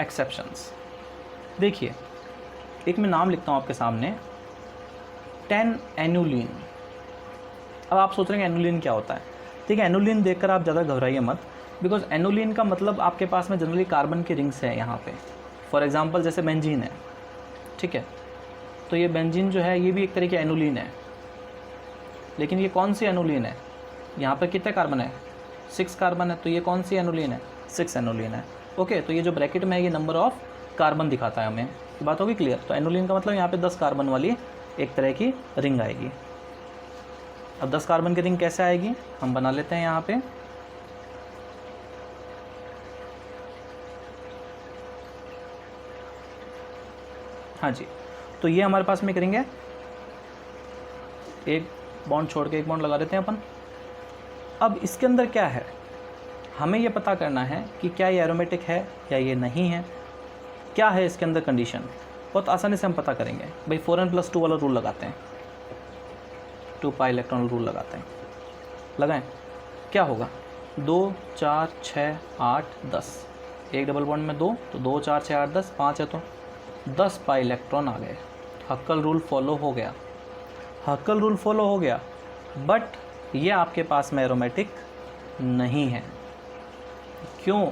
एक्सेप्शंस देखिए, एक मैं नाम लिखता हूँ आपके सामने, 10 एनुलिन। अब आप सोच रहे हैं एनुलिन क्या होता है। ठीक है, एनुलिन देखकर आप ज़्यादा घबराइए मत, बिकॉज एनुलिन का मतलब आपके पास में जनरली कार्बन की रिंग्स है यहाँ पे। फॉर एग्जांपल जैसे बेंजीन है, ठीक है, तो ये बेंजीन जो है ये भी एक तरह की एनुलिन है। लेकिन ये कौन सी एनुलिन है, यहाँ पर कितने कार्बन है, 6 कार्बन है, तो ये कौन सी एनुलिन है, 6 एनुलिन है। ओके, तो ये जो ब्रैकेट में है ये नंबर ऑफ कार्बन दिखाता है हमें, बात होगी क्लियर। तो एनुलिन का मतलब यहाँ पे 10 कार्बन वाली एक तरह की रिंग आएगी। अब 10 कार्बन की रिंग कैसे आएगी, हम बना लेते हैं यहाँ पे। हाँ जी, तो ये हमारे पास में एक रिंग है, एक बॉन्ड छोड़ के एक बॉन्ड लगा देते हैं अपन। अब इसके अंदर क्या है, हमें ये पता करना है कि क्या ये एरोमेटिक है या ये नहीं है, क्या है इसके अंदर कंडीशन। बहुत आसानी से हम पता करेंगे भाई, 4n+2 वाला रूल लगाते हैं, 2 पाई इलेक्ट्रॉन रूल लगाते हैं, लगाएं। क्या होगा, 2 4 6 8 10, एक डबल बॉन्ड में 2, तो 2 4 6 8 10, 5 है तो 10 पाई इलेक्ट्रॉन आ गए। हक्कल रूल फॉलो हो गया, हक्कल रूल फॉलो हो गया, बट ये आपके पास में एरोमेटिक नहीं है। क्यों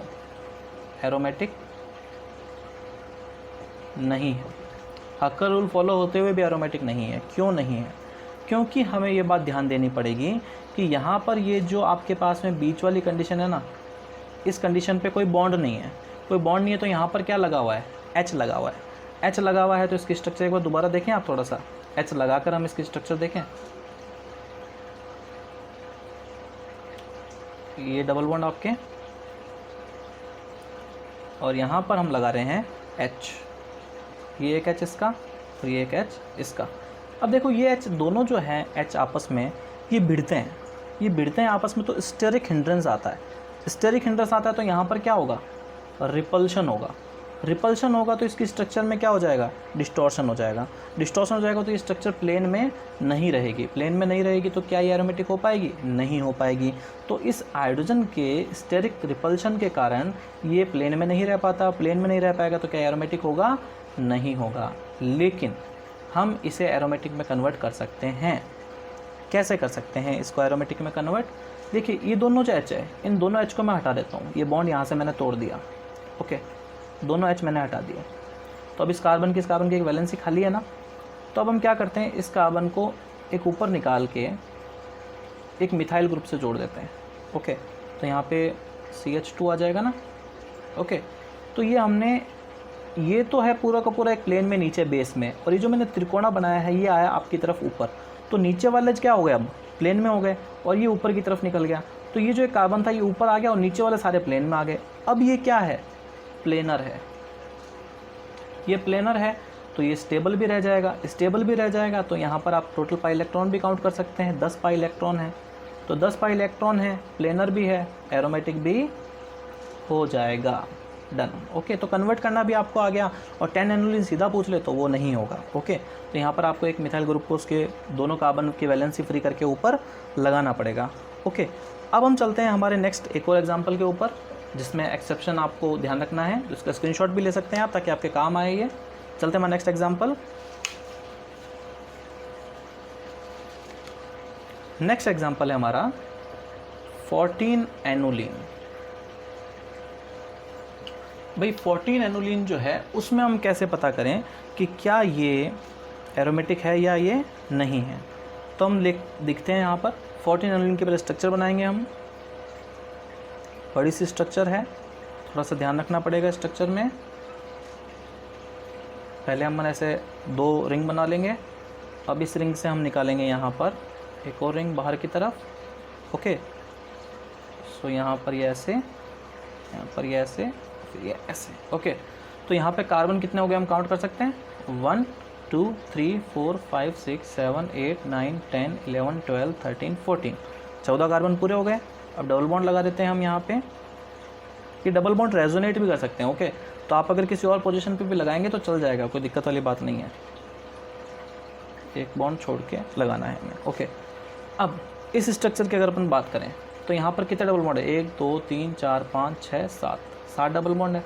एरोमेटिक नहीं है, हक्कल रूल फॉलो होते हुए भी एरोमेटिक नहीं है। क्यों नहीं है, क्योंकि हमें ये बात ध्यान देनी पड़ेगी कि यहाँ पर ये जो आपके पास में बीच वाली कंडीशन है ना, इस कंडीशन पे कोई बॉन्ड नहीं है, कोई बॉन्ड नहीं है, तो यहाँ पर क्या लगा हुआ है, H लगा हुआ है। H लगा हुआ है तो इसकी स्ट्रक्चर एक बार दोबारा देखें आप, थोड़ा सा H लगाकर हम इसकी स्ट्रक्चर देखें। ये डबल बॉन्ड आपके, और यहाँ पर हम लगा रहे हैं H, ये एक H इसका और ये एक H इसका। अब देखो ये H दोनों जो हैं H आपस में ये भिड़ते हैं, ये भिड़ते हैं आपस में, तो स्टेरिक हिंड्रेंस आता है। स्टेरिक हिंड्रेंस आता है तो यहाँ पर क्या होगा, रिपल्शन होगा। रिपल्शन होगा तो इसकी स्ट्रक्चर में क्या हो जाएगा, डिस्टॉर्शन हो जाएगा। डिस्टॉर्शन हो जाएगा तो ये स्ट्रक्चर प्लेन में नहीं रहेगी। प्लेन में नहीं रहेगी तो क्या ये एरोमेटिक हो पाएगी, नहीं हो पाएगी। तो इस हाइड्रोजन के स्टेरिक रिपल्शन के कारण ये प्लेन में नहीं रह पाता। प्लेन में नहीं रह पाएगा तो क्या एरोमेटिक होगा, नहीं होगा। लेकिन हम इसे एरोमेटिक में कन्वर्ट कर सकते हैं। कैसे कर सकते हैं इसको एरोमेटिक में कन्वर्ट? देखिए ये दोनों जो H है, इन दोनों H को मैं हटा देता हूँ। ये बॉन्ड यहाँ से मैंने तोड़ दिया, ओके, दोनों H मैंने हटा दिए। तो अब इस कार्बन की एक वैलेंसी खाली है ना। तो अब हम क्या करते हैं, इस कार्बन को एक ऊपर निकाल के एक मिथाइल ग्रुप से जोड़ देते हैं, ओके। तो यहाँ पे CH2 आ जाएगा ना, ओके। तो ये हमने, ये तो है पूरा का पूरा एक प्लेन में नीचे बेस में, और ये जो मैंने त्रिकोणा बनाया है ये आया आपकी तरफ ऊपर। तो नीचे वाले क्या हो गए, अब प्लेन में हो गए, और ये ऊपर की तरफ निकल गया। तो ये जो एक कार्बन था ये ऊपर आ गया और नीचे वाले सारे प्लेन में आ गए। अब ये क्या है, प्लेनर है। ये प्लेनर है तो ये स्टेबल भी रह जाएगा। स्टेबल भी रह जाएगा तो यहाँ पर आप टोटल पाई इलेक्ट्रॉन भी काउंट कर सकते हैं। 10 पाई इलेक्ट्रॉन है, तो 10 पाई इलेक्ट्रॉन है, प्लेनर भी है, एरोमेटिक भी हो जाएगा। Done, okay. तो कन्वर्ट करना भी आपको आ गया। और 10 एनुलिन सीधा पूछ ले तो वो नहीं होगा, ओके। तो यहाँ पर आपको एक मिथाइल ग्रुप को उसके दोनों कार्बन की वैलेंसी फ्री करके ऊपर लगाना पड़ेगा, ओके। अब हम चलते हैं हमारे नेक्स्ट एक और एग्जाम्पल के ऊपर, जिसमें एक्सेप्शन आपको ध्यान रखना है। उसका स्क्रीनशॉट भी ले सकते हैं आप, ताकि आपके काम आए ये। चलते हैं हमारे नेक्स्ट एग्जाम्पल। नेक्स्ट एग्जाम्पल है हमारा 14 एनुलिन। भाई 14 एनुलिन जो है उसमें हम कैसे पता करें कि क्या ये एरोमेटिक है या ये नहीं है? तो हम दिखते हैं यहाँ पर 14 एनुलिन के पहले स्ट्रक्चर बनाएंगे हम। बड़ी सी स्ट्रक्चर है, थोड़ा सा ध्यान रखना पड़ेगा स्ट्रक्चर में। पहले हम ऐसे 2 रिंग बना लेंगे। अब इस रिंग से हम निकालेंगे यहाँ पर एक और रिंग बाहर की तरफ, ओके। सो यहाँ पर ये ऐसे, यहाँ पर ये ऐसे, फिर ये ऐसे, ओके। तो यहाँ पे कार्बन कितने हो गए हम काउंट कर सकते हैं, 1 2 3 4 5 6 7 8 9 10 11 12 13 14, 14 कार्बन पूरे हो गए। अब डबल बॉन्ड लगा देते हैं हम यहाँ पे। ये डबल बॉन्ड रेजोनेट भी कर सकते हैं, ओके। तो आप अगर किसी और पोजीशन पे भी लगाएंगे तो चल जाएगा, कोई दिक्कत वाली बात नहीं है। एक बॉन्ड छोड़ के लगाना है हमें, ओके। अब इस स्ट्रक्चर की अगर अपन बात करें तो यहाँ पर कितने डबल बॉन्ड है, 1 2 3 4 5 6 7, 7 डबल बॉन्ड है।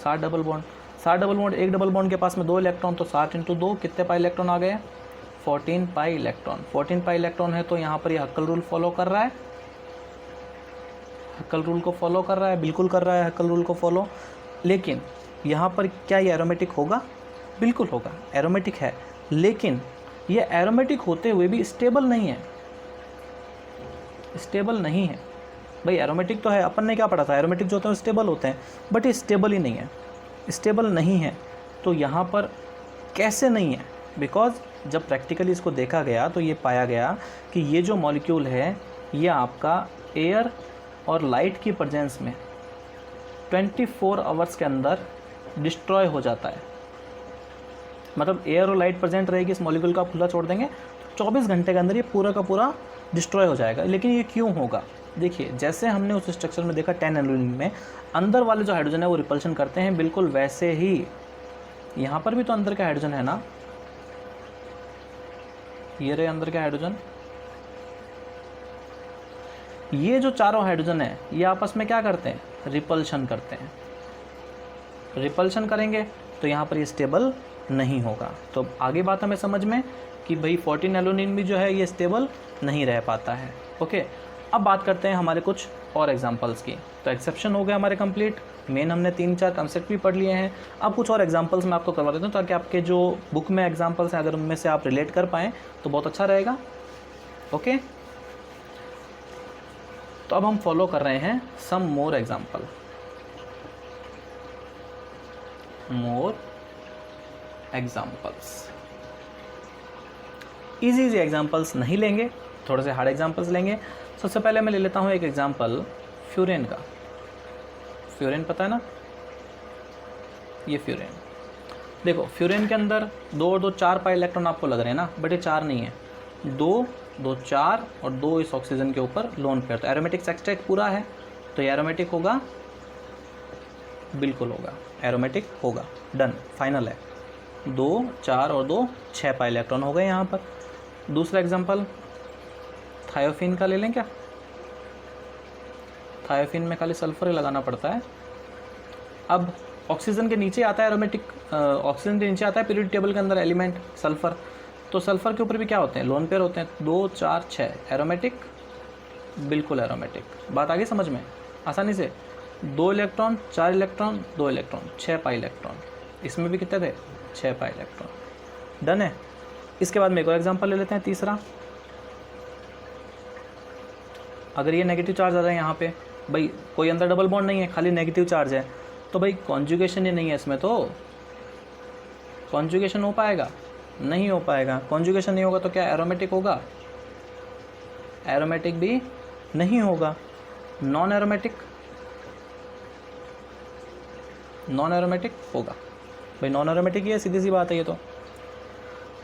7 डबल बॉन्ड, 7 डबल बॉन्ड, एक डबल बॉन्ड के पास में 2 इलेक्ट्रॉन, तो 7 × 2 कितने पाई इलेक्ट्रॉन आ गए, 14 पाई इलेक्ट्रॉन। 14 पाई इलेक्ट्रॉन है तो यहाँ पर ये हक्कल रूल फॉलो कर रहा है, हक्कल रूल को फॉलो कर रहा है, बिल्कुल कर रहा है हक्कल रूल को फॉलो। लेकिन यहाँ पर क्या ये एरोमेटिक होगा, बिल्कुल होगा, एरोमेटिक है। लेकिन ये एरोमेटिक होते हुए भी स्टेबल नहीं है, स्टेबल नहीं है। भाई एरोमेटिक तो है, अपन ने क्या पढ़ा था, एरोमेटिक जो होते हैं स्टेबल होते हैं, बट ये स्टेबल ही नहीं है, स्टेबल नहीं है। तो यहाँ पर कैसे नहीं है, बिकॉज जब प्रैक्टिकली इसको देखा गया तो ये पाया गया कि ये जो मॉलिक्यूल है ये आपका एयर और लाइट की प्रेजेंस में 24 आवर्स के अंदर डिस्ट्रॉय हो जाता है। मतलब एयर और लाइट प्रेजेंट रहेगी, इस मॉलिक्यूल को आप खुला छोड़ देंगे तो 24 घंटे के अंदर ये पूरा का पूरा डिस्ट्रॉय हो जाएगा। लेकिन ये क्यों होगा, देखिए जैसे हमने उस स्ट्रक्चर में देखा 10 एनुलिन में अंदर वाले जो हाइड्रोजन है वो रिपल्शन करते हैं, बिल्कुल वैसे ही यहाँ पर भी तो अंदर का हाइड्रोजन है ना, ये रहे अंदर के हाइड्रोजन। ये जो चारों हाइड्रोजन है ये आपस में क्या करते हैं, रिपल्शन करते हैं। रिपल्शन करेंगे तो यहाँ पर ये स्टेबल नहीं होगा। तो आगे बात हमें समझ में कि भाई 14 एलुमिन भी जो है ये स्टेबल नहीं रह पाता है, ओके। अब बात करते हैं हमारे कुछ और एग्जांपल्स की। तो एक्सेप्शन हो गए हमारे कंप्लीट, मेन हमने 3-4 कंसेप्ट भी पढ़ लिए हैं। अब कुछ और एग्जांपल्स मैं आपको करवा देता हूँ ताकि आपके जो बुक में एग्जांपल्स हैं अगर उनमें से आप रिलेट कर पाएँ तो बहुत अच्छा रहेगा, ओके। तो अब हम फॉलो कर रहे हैं some more example, more examples. Easy examples नहीं लेंगे, थोड़े से हार्ड एग्जांपल्स लेंगे। सबसे पहले मैं ले लेता हूँ एक एग्जांपल फ्यूरेन का। फ्यूरेन पता है ना, ये फ्यूरेन। देखो फ्यूरेन के अंदर 2 और 2 4 पाई इलेक्ट्रॉन आपको लग रहे हैं ना, बट ये 4 नहीं है, 2 2 4 और 2 इस ऑक्सीजन के ऊपर लोन पेयर। तो एरोमेटिक सेक्सटेट पूरा है तो ये एरोमेटिक होगा बिल्कुल होगा, एरोमेटिक होगा, डन, फाइनल है। 2 4 और 2 6 पाई इलेक्ट्रॉन हो गए यहाँ पर। दूसरा एग्जांपल थायोफिन का ले लें क्या? थायोफिन में खाली सल्फर ही लगाना पड़ता है। अब ऑक्सीजन के नीचे आता है एरोमेटिक, ऑक्सीजन के नीचे आता है पीरियोडिक टेबल के अंदर एलिमेंट सल्फर, तो सल्फर के ऊपर भी क्या होते हैं? लोन पेयर होते हैं। 2 4 6 एरोमेटिक, बिल्कुल एरोमेटिक। बात आ गई समझ में आसानी से? 2 electron 4 electron 2 electron 6 pi electron. इसमें भी कितने थे? 6 पाई इलेक्ट्रॉन। डन है। इसके बाद में एक और एग्जांपल ले लेते हैं, तीसरा। अगर ये नेगेटिव चार्ज आ रहा है यहाँ पे, भाई कोई अंदर डबल बॉन्ड नहीं है, खाली नेगेटिव चार्ज है, तो भाई कॉन्जुगेशन ही नहीं है इसमें, तो कॉन्जुगेशन हो पाएगा? नहीं हो पाएगा। कॉन्जुगेशन नहीं होगा तो क्या एरोमेटिक होगा? एरोमेटिक भी नहीं होगा। नॉन एरोमेटिक, नॉन एरोमेटिक होगा भाई, नॉन एरोमेटिक ही है, सीधी सी बात है ये तो।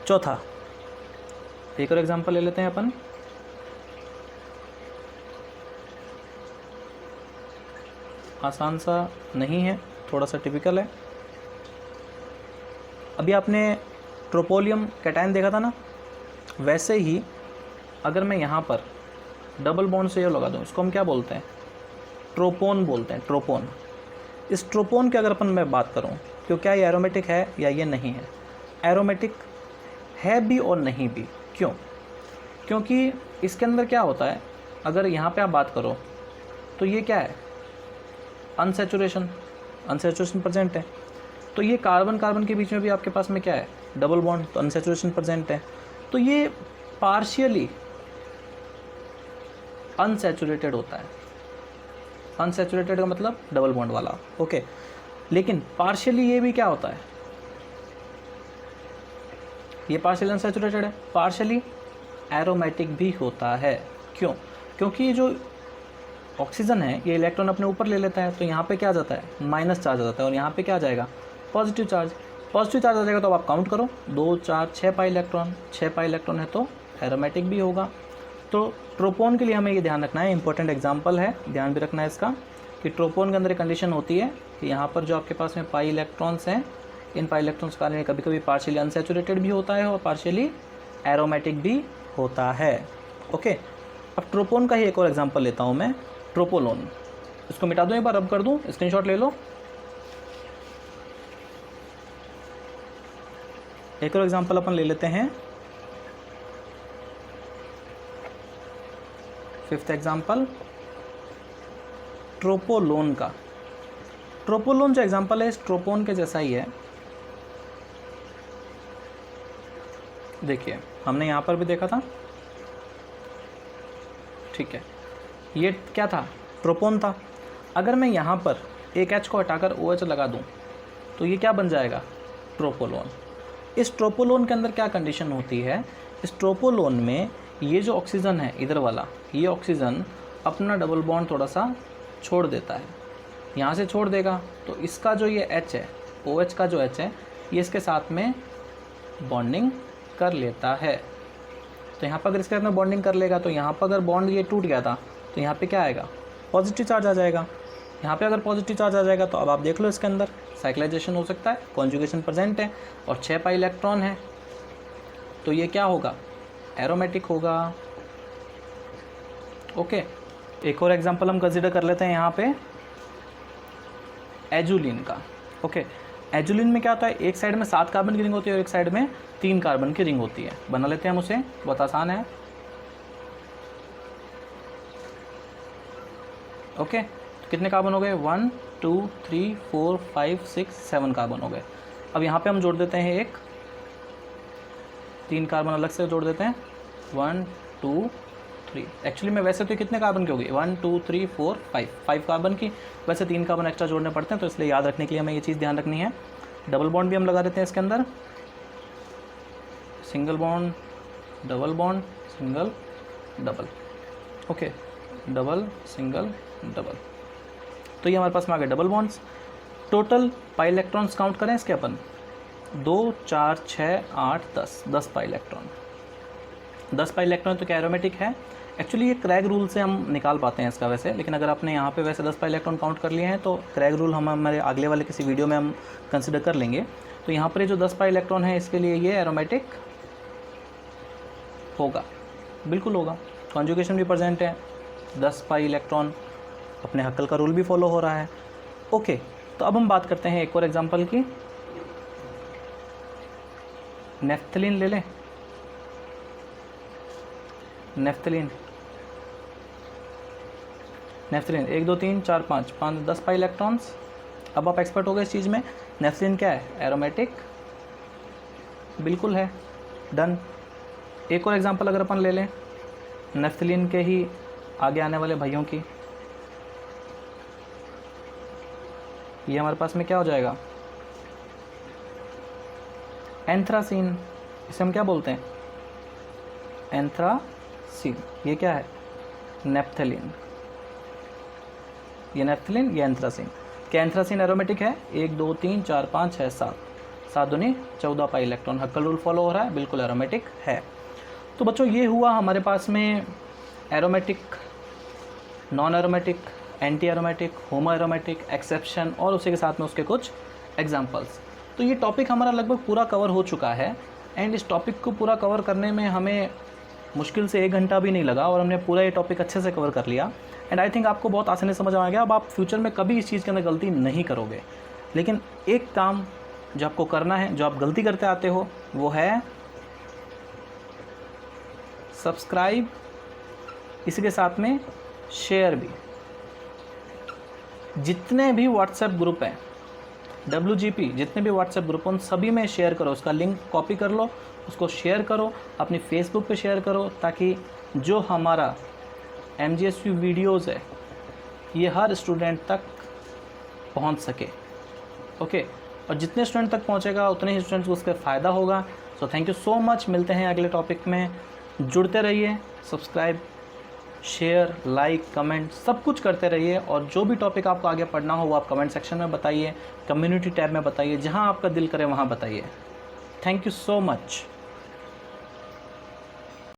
चौथा, एक और एग्जांपल ले लेते हैं अपन। आसान सा नहीं है, थोड़ा सा टिपिकल है। अभी आपने ट्रोपोलियम कैटायन देखा था ना, वैसे ही अगर मैं यहाँ पर डबल बॉन्ड से ये लगा दूँ, इसको हम क्या बोलते हैं? ट्रोपोन बोलते हैं, ट्रोपोन। इस ट्रोपोन की अगर अपन मैं बात करूँ तो क्या ये एरोमेटिक है या ये नहीं है? एरोमेटिक है भी और नहीं भी। क्यों? क्योंकि इसके अंदर क्या होता है, अगर यहाँ पे आप बात करो तो ये क्या है? अनसैचुरेशन, अनसैचुरेशन प्रेजेंट है। तो ये कार्बन कार्बन के बीच में भी आपके पास में क्या है? डबल बॉन्ड, तो अनसैचुरेशन प्रेजेंट है। तो ये पार्शियली अनसैचुरेटेड होता है। अनसैचुरेटेड का मतलब डबल बॉन्ड वाला, ओके। लेकिन पार्शियली ये भी क्या होता है? ये पार्शियली अनसैचुरेटेड है, पार्शियली एरोमेटिक भी होता है। क्यों? क्योंकि ये जो ऑक्सीजन है ये इलेक्ट्रॉन अपने ऊपर ले लेता है, तो यहाँ पे क्या आ जाता है? माइनस चार्ज आ जाता है, और यहाँ पे क्या आ जाएगा? Positive charge. पॉजिटिव चार्ज आ जाएगा तो अब आप काउंट करो, 2 4 6 पाई इलेक्ट्रॉन, 6 पाई इलेक्ट्रॉन है तो एरोमेटिक भी होगा। तो ट्रोपोन के लिए हमें ये ध्यान रखना है, इंपॉर्टेंट एग्जाम्पल है, ध्यान भी रखना है इसका, कि ट्रोपोन के अंदर एक कंडीशन होती है कि यहाँ पर जो आपके पास में पाई इलेक्ट्रॉन्स हैं, इन पाई इलेक्ट्रॉन्स का कारण कभी कभी पार्शियली अनसैचुरेटेड भी होता है और पार्शियली एरोमेटिक भी होता है, ओके। अब ट्रोपोन का ही एक और एग्जाम्पल लेता हूँ मैं, ट्रोपोलोन। इसको मिटा दूँ एक बार, रब कर दूँ, स्क्रीनशॉट ले लो। एक और एग्जांपल अपन ले लेते हैं, 5th एग्जांपल ट्रोपोलोन का। ट्रोपोलोन जो एग्जांपल है इस ट्रोपोन के जैसा ही है। देखिए हमने यहाँ पर भी देखा था, ठीक है, ये क्या था? ट्रोपोन था। अगर मैं यहाँ पर एक H को हटाकर OH लगा दूँ तो ये क्या बन जाएगा? ट्रोपोलोन। इस ट्रोपोलोन के अंदर क्या कंडीशन होती है? इस ट्रोपोलोन में ये जो ऑक्सीजन है इधर वाला, ये ऑक्सीजन अपना डबल बॉन्ड थोड़ा सा छोड़ देता है, यहाँ से छोड़ देगा, तो इसका जो ये H है, OH का जो H है, ये इसके साथ में बॉन्डिंग कर लेता है। तो यहाँ पर अगर इसके साथ में बॉन्डिंग कर लेगा तो यहाँ पर अगर बॉन्ड ये टूट गया था तो यहाँ पे क्या आएगा? पॉजिटिव चार्ज आ जाएगा। यहाँ पे अगर पॉजिटिव चार्ज आ जाएगा तो अब आप देख लो इसके अंदर साइक्लाइजेशन हो सकता है, कॉन्जुगेशन प्रेजेंट है और 6 पाई इलेक्ट्रॉन है, तो ये क्या होगा? एरोमेटिक होगा, ओके। एक और एग्जांपल हम कंसीडर कर लेते हैं यहाँ पे एजुलिन का, ओके। एजुलिन में क्या होता है? एक साइड में 7 कार्बन की रिंग होती है और एक साइड में 3 कार्बन की रिंग होती है। बना लेते हैं हम उसे, बहुत आसान है, ओके। तो कितने कार्बन हो गए? 1 2 3 4 5 6 7 कार्बन हो गए। अब यहाँ पे हम जोड़ देते हैं एक 3 कार्बन अलग से जोड़ देते हैं, 1 2 3। एक्चुअली में वैसे तो कितने कार्बन की होगी? 1 2 3 4 5 कार्बन की, वैसे 3 कार्बन एक्स्ट्रा जोड़ने पड़ते हैं, तो इसलिए याद रखने के लिए हमें ये चीज़ ध्यान रखनी है। डबल बॉन्ड भी हम लगा देते हैं इसके अंदर, single bond, double bond, single double, okay, double single double. तो ये हमारे पास में आ गए double bonds. Total pi electrons count करें इसके अपन, 2 4 6 8 10 10 पाई इलेक्ट्रॉन। 10 पाई इलेक्ट्रॉन तो क्या एरोमेटिक है? एक्चुअली ये क्रैग रूल से हम निकाल पाते हैं इसका वैसे, लेकिन अगर आपने यहाँ पे वैसे 10 पाई इलेक्ट्रॉन काउंट कर लिए हैं तो क्रैग रूल हम हमारे अगले वाले किसी वीडियो में हम कंसिडर कर लेंगे। तो यहाँ पर ये जो 10 पाई इलेक्ट्रॉन है इसके लिए ये एरोमेटिक होगा, बिल्कुल होगा। कॉन्जुगेशन भी प्रेजेंट है, 10 पाई इलेक्ट्रॉन, अपने हक्कल का रूल भी फॉलो हो रहा है। ओके, तो अब हम बात करते हैं एक और एग्जांपल की। नेफ्थलीन ले लें, नेफ्थलीन 1 2 3 4 5 5 10 पाई इलेक्ट्रॉन्स। अब आप एक्सपर्ट हो गए इस चीज़ में। नेफ्थलीन क्या है? एरोमेटिक, बिल्कुल है, डन। एक और एग्जांपल अगर अपन ले लें नेफ्थलीन के ही आगे आने वाले भाइयों की, ये हमारे पास में क्या हो जाएगा? एंथ्रासीन। इसे हम क्या बोलते हैं? एंथ्रासीन। ये क्या है? नेफ्थलीन। ये नेफ्थलीन, ये एंथ्रासीन। क्या एंथ्रासीन एरोमेटिक है? 1 2 3 4 5 6 7 7 दूनी 14 पाई इलेक्ट्रॉन। हक्कल रूल फॉलो हो रहा है, बिल्कुल एरोमेटिक है। तो बच्चों ये हुआ हमारे पास में aromatic, non aromatic, anti aromatic, होमो एरोमेटिक, एक्सेप्शन और उसी के साथ में उसके कुछ एग्जांपल्स। तो ये टॉपिक हमारा लगभग पूरा कवर हो चुका है एंड इस टॉपिक को पूरा कवर करने में हमें मुश्किल से 1 घंटा भी नहीं लगा और हमने पूरा ये टॉपिक अच्छे से कवर कर लिया एंड आई थिंक आपको बहुत आसानी से समझ आ गया। अब आप फ्यूचर में कभी इस चीज़ के अंदर गलती नहीं करोगे। लेकिन एक काम जो आपको करना है, जो आप गलती करते आते हो, वो है सब्सक्राइब, इसी के साथ में शेयर भी। जितने भी व्हाट्सएप ग्रुप हैं, WGP जितने भी व्हाट्सएप ग्रुप उन सभी में शेयर करो। उसका लिंक कॉपी कर लो, उसको शेयर करो, अपनी फेसबुक पे शेयर करो, ताकि जो हमारा MGSU वीडियोज़ है ये हर स्टूडेंट तक पहुंच सके। ओके, और जितने स्टूडेंट तक पहुंचेगा उतने ही स्टूडेंट्स को उसका फ़ायदा होगा। So thank you so much. मिलते हैं अगले टॉपिक में। जुड़ते रहिए, सब्सक्राइब, शेयर, लाइक, कमेंट सब कुछ करते रहिए और जो भी टॉपिक आपको आगे पढ़ना हो वो आप कमेंट सेक्शन में बताइए, कम्युनिटी टैब में बताइए, जहां आपका दिल करे वहां बताइए। Thank you so much.